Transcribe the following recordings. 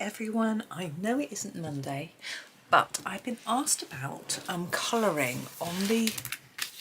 everyone, I know it isn't Monday, but I've been asked about colouring on the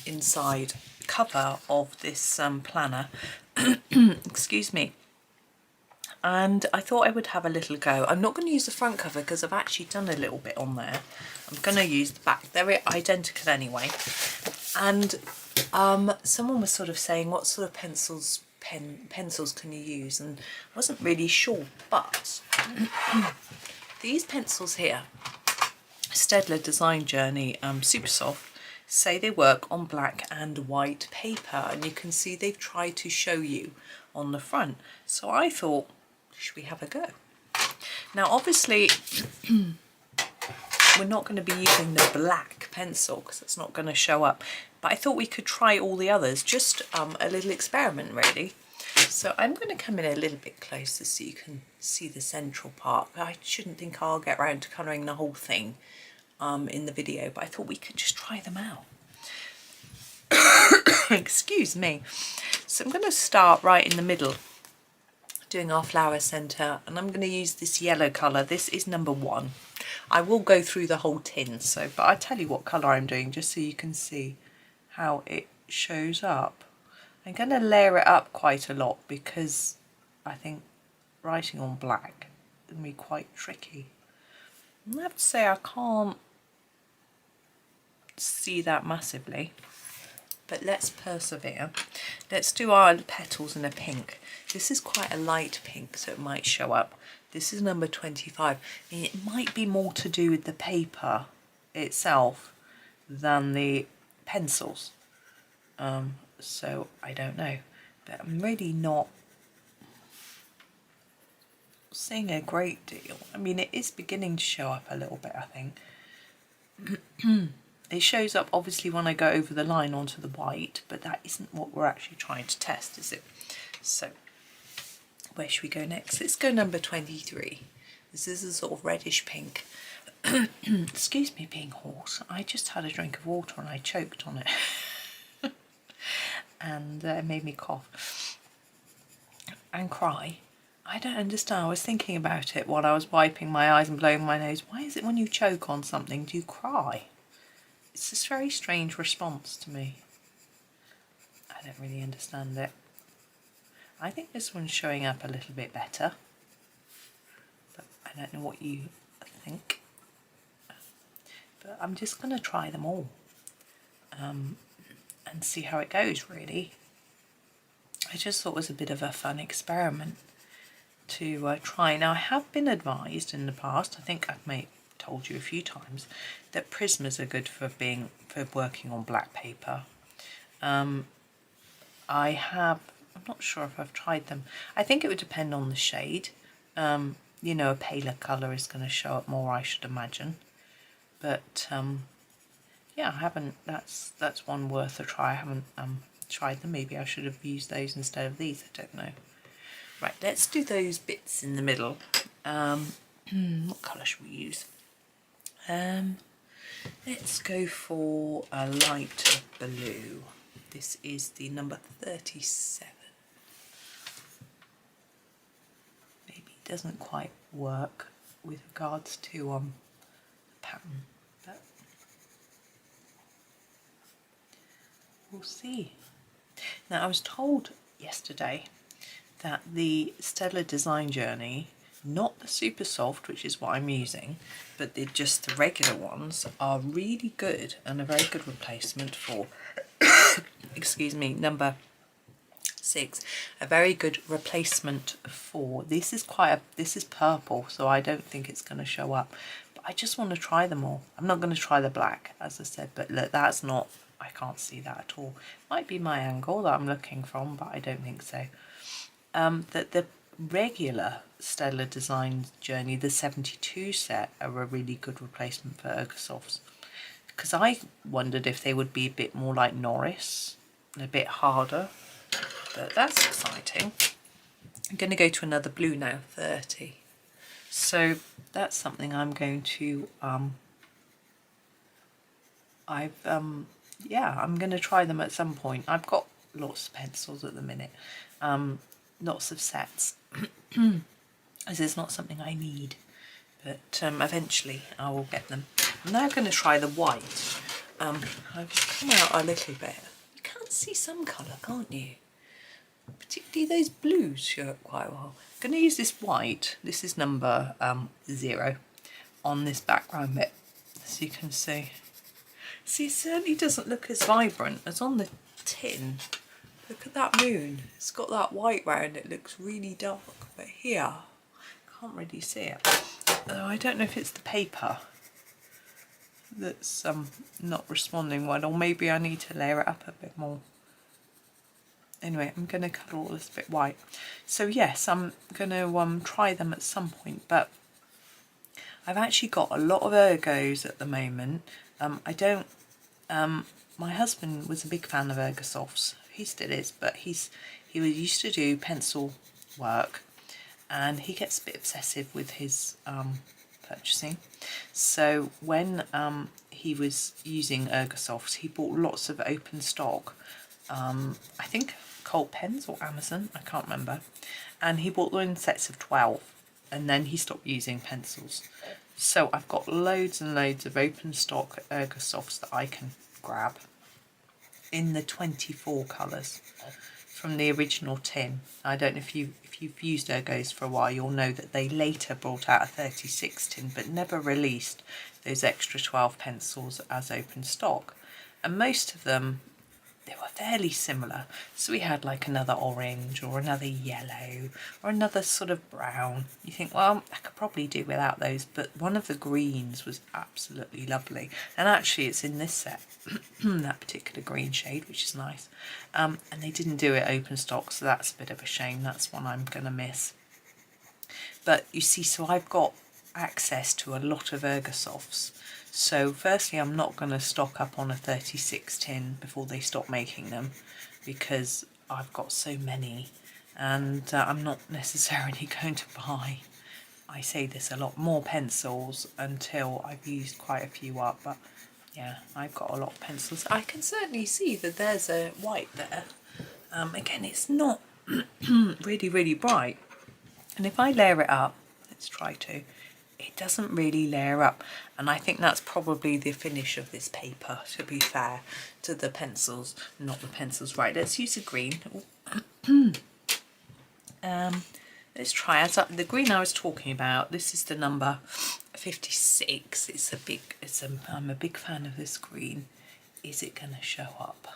inside cover of this planner, excuse me, and I thought I would have a little go. I'm not going to use the front cover because I've actually done a little bit on there. I'm going to use the back. They're identical anyway. And someone was sort of saying what sort of pencils can you use, and I wasn't really sure, but these pencils here, Staedtler Design Journey Super Soft, say they work on black and white paper, and you can see they've tried to show you on the front. So I thought, should we have a go? Now obviously we're not going to be using the black pencil because it's not going to show up, but I thought we could try all the others, just a little experiment really. So I'm going to come in a little bit closer so you can see the central part. I shouldn't think I'll get around to colouring the whole thing in the video, but I thought we could just try them out. Excuse me. So I'm going to start right in the middle, doing our flower centre, and I'm going to use this yellow colour. This is number 1. I will go through the whole tin, but I'll tell you what colour I'm doing just so you can see how it shows up. I'm going to layer it up quite a lot because I think writing on black can be quite tricky. I have to say I can't see that massively, but let's persevere. Let's do our petals in a pink. This is quite a light pink, so it might show up. This is number 25. I mean, it might be more to do with the paper itself than the pencils. So I don't know, but I'm really not seeing a great deal. I mean, it is beginning to show up a little bit, I think. It shows up obviously when I go over the line onto the white, but that isn't what we're actually trying to test, is it? So where should we go next? Let's go number 23. This is a sort of reddish pink. Excuse me being hoarse. I just had a drink of water and I choked on it. And it made me cough and cry. I don't understand. I was thinking about it while I was wiping my eyes and blowing my nose. Why is it when you choke on something do you cry? It's this very strange response to me. I don't really understand it. I think this one's showing up a little bit better, but I don't know what you think. But I'm just going to try them all and see how it goes, really. I just thought it was a bit of a fun experiment to try. Now I have been advised in the past, I think I've told you a few times, that Prismas are good for working on black paper. I'm not sure if I've tried them. I think it would depend on the shade. You know, a paler colour is going to show up more, I should imagine. But yeah, I haven't. That's one worth a try. I haven't tried them. Maybe I should have used those instead of these. I don't know. Right, let's do those bits in the middle. What colour should we use? Let's go for a light blue. This is the number 37. Maybe it doesn't quite work with regards to the pattern, but we'll see. Now I was told yesterday that the Staedtler Design Journey, not the Super Soft, which is what I'm using, but just the regular ones, are really good and a very good replacement for excuse me, number 6, a very good replacement for, this is purple, so I don't think it's going to show up, but I just want to try them all. I'm not going to try the black, as I said, but look, that's not, I can't see that at all. Might be my angle that I'm looking from, but I don't think so. The regular Staedtler Design Journey, the 72 set, are a really good replacement for Ergosofts, because I wondered if they would be a bit more like Noris, a bit harder, but that's exciting. I'm going to go to another blue now, 30. So that's something I'm going to, yeah, I'm going to try them at some point. I've got lots of pencils at the minute, lots of sets. as it's not something I need, but eventually I will get them. I'm now going to try the white. I've come out a little bit. You can see some colour, can't you? Particularly those blues show up quite well. I'm going to use this white. This is number 0 on this background bit, as you can see. See, it certainly doesn't look as vibrant as on the tin. Look at that moon. It's got that white round. It looks really dark. But here, I can't really see it. I don't know if it's the paper that's not responding well, or maybe I need to layer it up a bit more. Anyway, I'm going to colour all this a bit white. So yes, I'm going to try them at some point, but I've actually got a lot of ergos at the moment. My husband was a big fan of Ergosofts. He still is, but he used to do pencil work, and he gets a bit obsessive with his purchasing. So when he was using Ergosofts, he bought lots of open stock. I think Colt pens or Amazon, I can't remember. And he bought them in sets of 12, and then he stopped using pencils. So I've got loads and loads of open stock Ergosofts that I can grab in the 24 colours from the original tin. I don't know if you've used Ergos for a while, you'll know that they later brought out a 36 tin, but never released those extra 12 pencils as open stock. And most of them, they were fairly similar. So we had like another orange or another yellow or another sort of brown. You think, well, I could probably do without those, but one of the greens was absolutely lovely. And actually it's in this set, that particular green shade, which is nice. And they didn't do it open stock, so that's a bit of a shame. That's one I'm going to miss. But you see, so I've got access to a lot of Ergosofts. So firstly, I'm not going to stock up on a 36 tin before they stop making them, because I've got so many, and I'm not necessarily going to buy, I say this a lot, more pencils until I've used quite a few up. But yeah, I've got a lot of pencils. I can certainly see that there's a white there. Again, it's not really bright, and if I layer it up, let's try to, it doesn't really layer up, and I think that's probably the finish of this paper, to be fair to the pencils. Not the pencils. Right, let's use a green. Let's try the green I was talking about. This is the number 56. I'm a big fan of this green. Is it going to show up?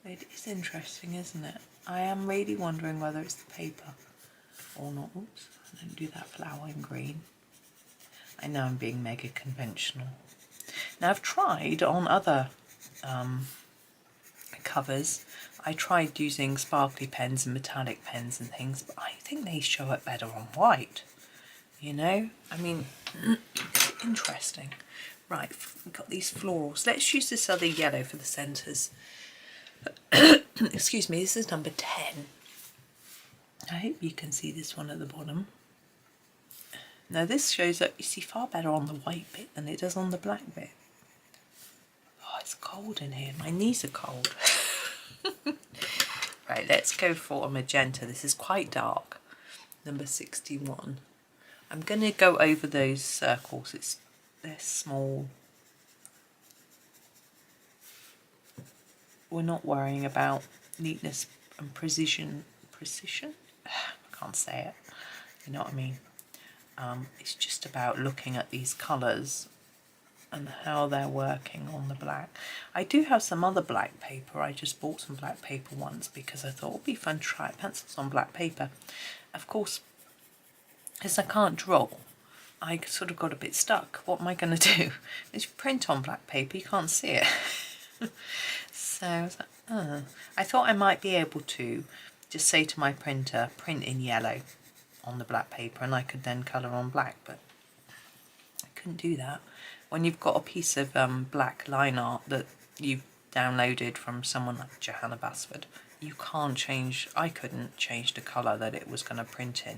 It is interesting, isn't it? I am really wondering whether it's the paper or not. Oops, I don't do that flowering green. I know I'm being mega conventional. Now I've tried on other covers, I tried using sparkly pens and metallic pens and things, but I think they show up better on white. You know, I mean, it's interesting. Right, we've got these florals. Let's use this other yellow for the centres. Excuse me, this is number 10. I hope you can see this one at the bottom. Now this shows up, you see, far better on the white bit than it does on the black bit. Oh, it's cold in here. My knees are cold. Right, let's go for a magenta. This is quite dark. Number 61. I'm going to go over those circles. They're small. We're not worrying about neatness and precision. I can't say it. You know what I mean? It's just about looking at these colours and how they're working on the black. I do have some other black paper. I just bought some black paper once because I thought it would be fun to try pencils on black paper. Of course, as I can't draw, I sort of got a bit stuck. What am I going to do? It's print on black paper, you can't see it. So I was like, I thought I might be able to just say to my printer, print in yellow on the black paper, and I could then colour on black, but I couldn't do that. When you've got a piece of black line art that you've downloaded from someone like Johanna Basford, you can't change, I couldn't change the colour that it was going to print in.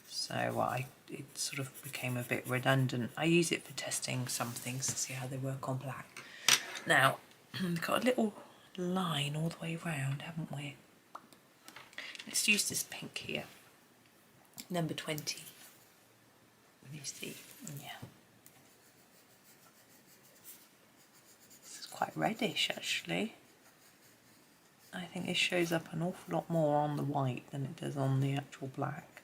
So I it sort of became a bit redundant. I use it for testing some things to see how they work on black. Now, we've got a little line all the way around, haven't we? Let's use this pink here, number 20. You see, yeah. This is quite reddish actually. I think it shows up an awful lot more on the white than it does on the actual black.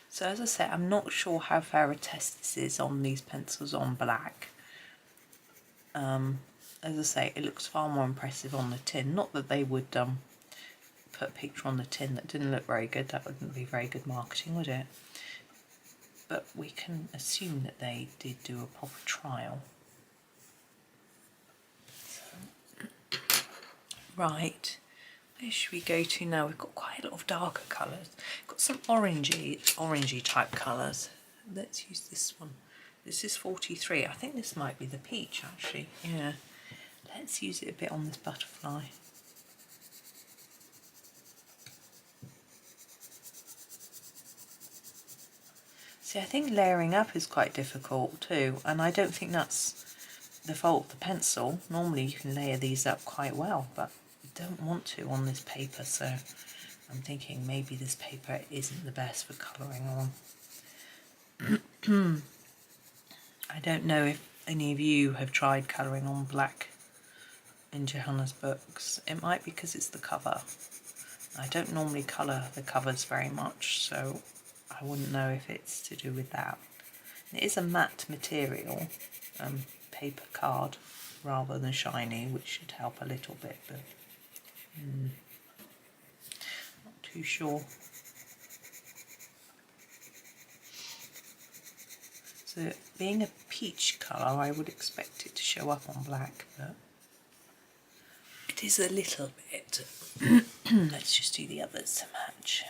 So as I said, I'm not sure how fair a test this is on these pencils on black. As I say, it looks far more impressive on the tin. Not that they would put a picture on the tin that didn't look very good. That wouldn't be very good marketing, would it? But we can assume that they did do a proper trial. So, right, where should we go to now? We've got quite a lot of darker colours. We've got some orangey type colours. Let's use this one. This is 43. I think this might be the peach actually. Yeah. Let's use it a bit on this butterfly. See, I think layering up is quite difficult too, and I don't think that's the fault of the pencil. Normally you can layer these up quite well, but you don't want to on this paper, so I'm thinking maybe this paper isn't the best for colouring on. I don't know if any of you have tried colouring on black in Johanna's books. It might be because it's the cover. I don't normally colour the covers very much, so I wouldn't know if it's to do with that. It is a matte material, paper card, rather than shiny, which should help a little bit, but not too sure. So being a peach colour, I would expect it to show up on black, but it is a little bit. Let's just do the others to match.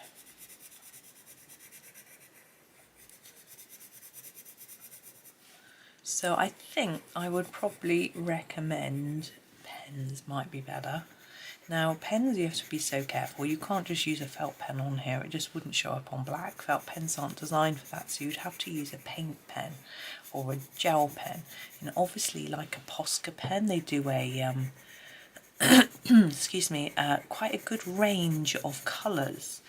So I think I would probably recommend pens might be better. Now pens, you have to be so careful. You can't just use a felt pen on here. It just wouldn't show up on black. Felt pens aren't designed for that, so you'd have to use a paint pen or a gel pen. And obviously, like a Posca pen, they do a excuse me, quite a good range of colours.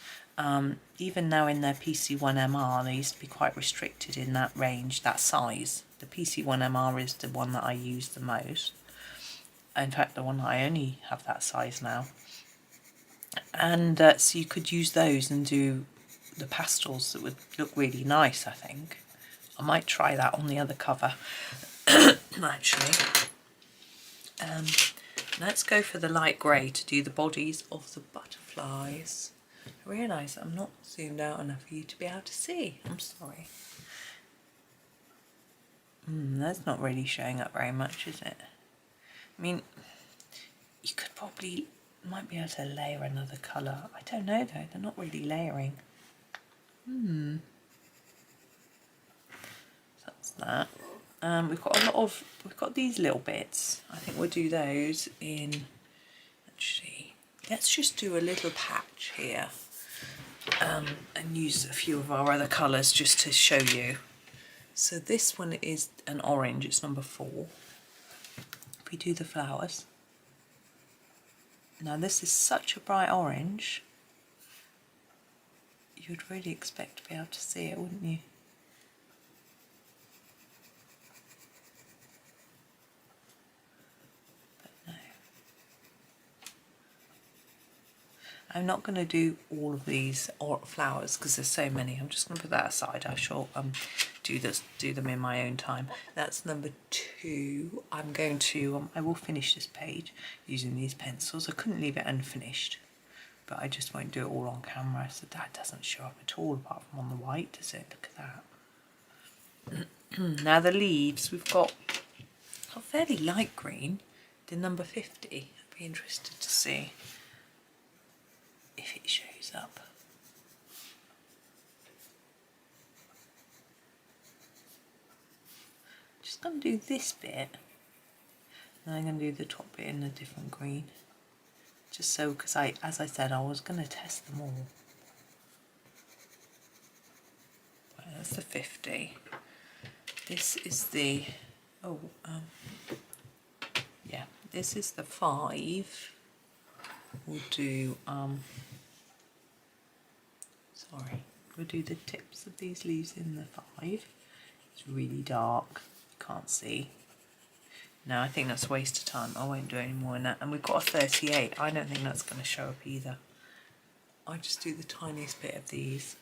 Even now in their PC1MR, they used to be quite restricted in that range, that size. The PC1MR is the one that I use the most. In fact, the one that I only have that size now. And so you could use those and do the pastels that would look really nice, I think. I might try that on the other cover, actually. Let's go for the light grey to do the bodies of the butterflies. I realise I'm not zoomed out enough for you to be able to see. I'm sorry. That's not really showing up very much, is it? I mean, you could probably, might be able to layer another colour. I don't know though, they're not really layering. That's that. We've got these little bits. I think we'll do those in, actually, let's just do a little patch here and use a few of our other colours just to show you. So this one is an orange, it's number 4. If we do the flowers. Now this is such a bright orange, you'd really expect to be able to see it, wouldn't you? I'm not going to do all of these flowers because there's so many. I'm just going to put that aside. I shall do them in my own time. That's number 2. I'm going to I will finish this page using these pencils. I couldn't leave it unfinished, but I just won't do it all on camera, so that doesn't show up at all apart from on the white, does it? Look at that. Now the leaves, we've got a fairly light green, the number 50. I'd be interested to see if it shows up. Just going to do this bit, and I'm going to do the top bit in a different green. just so, because as I said, I was going to test them all. Right, that's the 50. This is the, yeah, this is the 5. We'll do, we'll do the tips of these leaves in the 5. It's really dark, you can't see. No, I think that's a waste of time. I won't do any more than that. And we've got a 38. I don't think that's going to show up either. I just do the tiniest bit of these.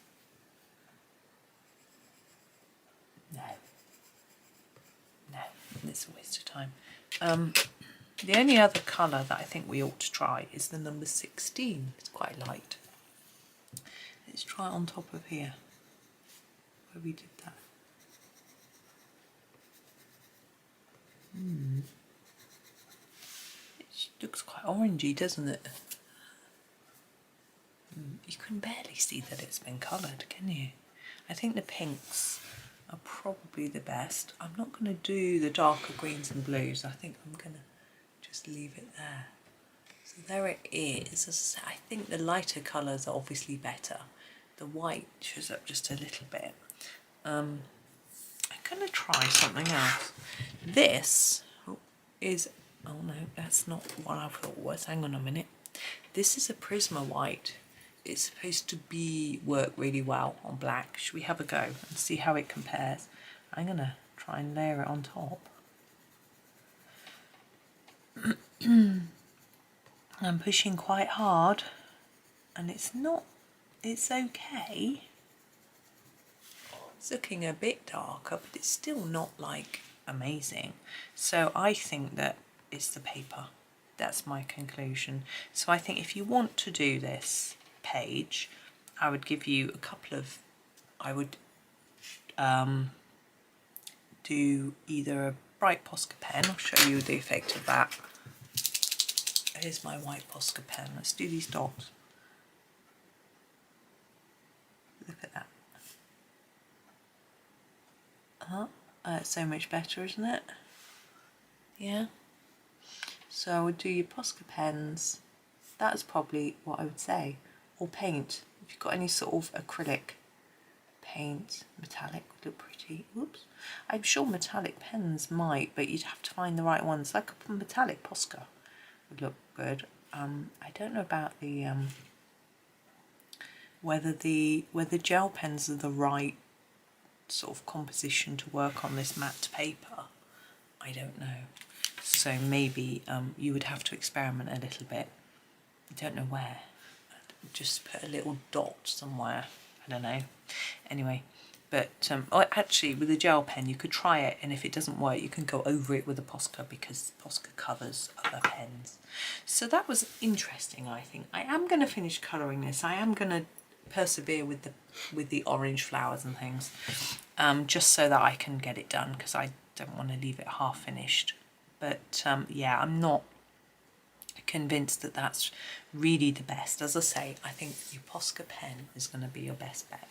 No, it's a waste of time. The only other colour that I think we ought to try is the number 16. It's quite light. Let's try it on top of here, where we did that. It looks quite orangey, doesn't it? You can barely see that it's been coloured, can you? I think the pinks are probably the best. I'm not going to do the darker greens and blues. I think I'm going to just leave it there. So there it is. As I say, I think the lighter colours are obviously better. The white shows up just a little bit. I'm going to try something else. This is, oh no, that's not what I thought it was. Hang on a minute. This is a Prisma white. It's supposed to work really well on black. Should we have a go and see how it compares? I'm going to try and layer it on top. I'm pushing quite hard and it's okay. It's looking a bit darker, but it's still not like amazing. So I think that it's the paper. That's my conclusion. So I think if you want to do this page, I would give you a couple of, I would do either a bright Posca pen. I'll show you the effect of that. Here's my white Posca pen. Let's do these dots. Look at that. It's so much better, isn't it? Yeah. So I would do your Posca pens. That's probably what I would say. Or paint. If you've got any sort of acrylic paint, metallic would look pretty. Oops. I'm sure metallic pens might, but you'd have to find the right ones. Like a metallic Posca would look good. I don't know about the whether the gel pens are the right sort of composition to work on this matte paper. I don't know. So maybe you would have to experiment a little bit. I don't know where. Just put a little dot somewhere. I don't know. Anyway, but actually with a gel pen you could try it, and if it doesn't work you can go over it with a Posca, because Posca covers other pens. So that was interesting. I think I am going to finish colouring this. I am going to persevere with the orange flowers and things, just so that I can get it done, because I don't want to leave it half finished. But yeah, I'm not convinced that that's really the best. As I say, I think your Posca pen is going to be your best bet.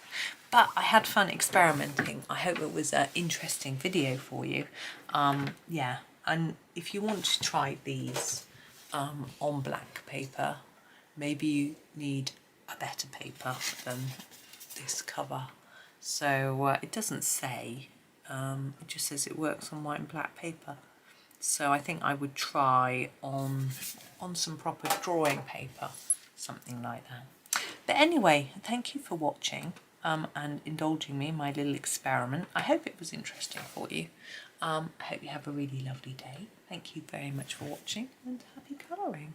But I had fun experimenting. I hope it was an interesting video for you. Yeah, and if you want to try these on black paper, maybe you need a better paper than this cover. So it doesn't say, it just says it works on white and black paper. So I think I would try on some proper drawing paper, something like that. But anyway, thank you for watching and indulging me in my little experiment. I hope it was interesting for you. I hope you have a really lovely day. Thank you very much for watching, and happy colouring.